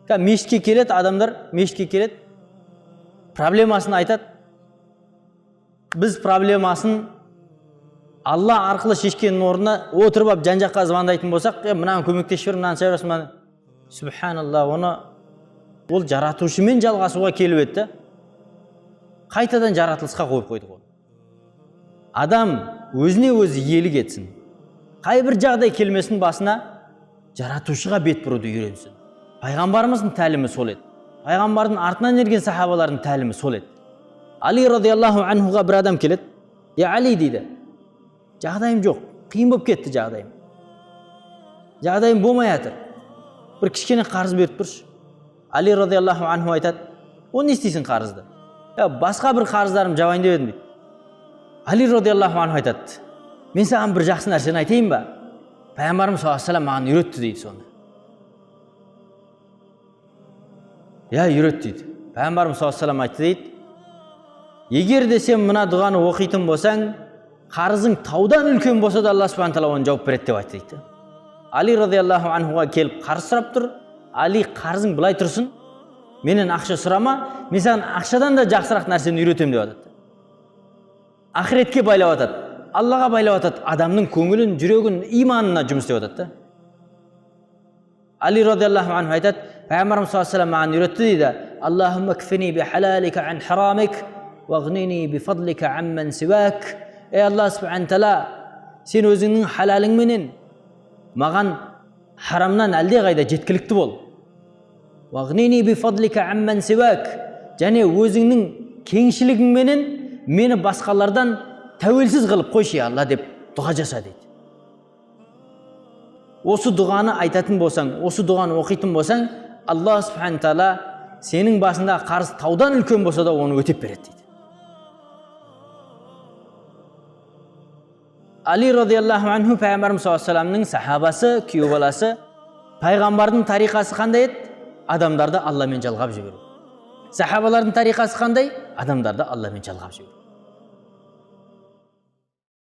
Мешітке келеді адамдар, мешітке келеді, проблемасын айтады. Біз проблемасын Алла арқылы шешкеннің орнына отырып алып жан-жаққа звондайтын болсақ, мынаны көмектесіп бер, мынаны шай бер, субханалла, оны ол жаратушымен жалғасуға келіп еді. Қайтадан жаратылысқа қойып қойды ғой. Адам өзіне өзі иелік етсін. Қай бір жағдай келмесін басына, жаратушыға бет бұруды үйренсін. Пайғамбарымыздың тәлімі сол еді. Пайғамбардың артынан ерген сахабалардың тәлімі сол еді. Али радиаллаху анхуға бір адам келеді. Али дейді, жағдайым жоқ, қиын болып кетті жағдайым. Жағдайым болмай жатыр. Бір кішкене қарыз беріп тұршы. Али радиаллаху анху айтады, оны не істейсің қарызды? Басқа бір қарыздарым жабайын деп едім дейді. Али радиаллаху анху айтады, мен саған бір жақсы нәрсені айтайын ба? Пайғамбарымыз саллаллаху алейхи ва саллям маған үйретті дейді соны. Үйретті дейді. Пайғамбарымыз саллаллаху алейхи ва саллям айтты дейді, егер де сен мына дұғаны оқитын болсаң, қарызың таудан үлкен болса да Алла субхана тағала оны жауап береді деп айтты дейді. Али радиаллаху анхуға келіп қарыз сұрап тұр. Али, қарызың былай тұрсын, менен ақша сұрама, мен саған ақшадан да жақсырақ нәрсені үйретемін деп атады. Ақыретке байлап атады, Аллаға байлап атады, адамның көңілін, жүрегін, иманына жұмыс істеп атады. Али радиаллаху анху айтады, Пайғамбарымыз саллаллаху алейхи ва саллям маған үйретті дейді, Аллахумма кфини би халалика ан харамик, вағнини би фадлика амман сивак. Алла субхана тағала, сен өзіңнің халалыңменен маған харамнан әлде қайда жеткілікті бол. Вағнини би фадлика амман сивак. Және өзіңнің кеңшілігіңменен мені басқалардан тәуелсіз қылып қойшы Алла деп дұға жаса дейді. Осы дұғаны айтатын болсаң, осы дұғаны оқитын болсаң, Алла субхана тағала сенің басында қарыз таудан үлкен болса да оны өтеп береді дейді. Али радиаллаху анху Пайғамбарымыз саллаллаху алейхи ва саллямның сахабасы, күйеу баласы. Пайғамбардың тариқасы қандай еді? Адамдарды Алламен жалғап жіберу. Сахабалардың тариқасы қандай? Адамдарды Алламен жалғап жіберу.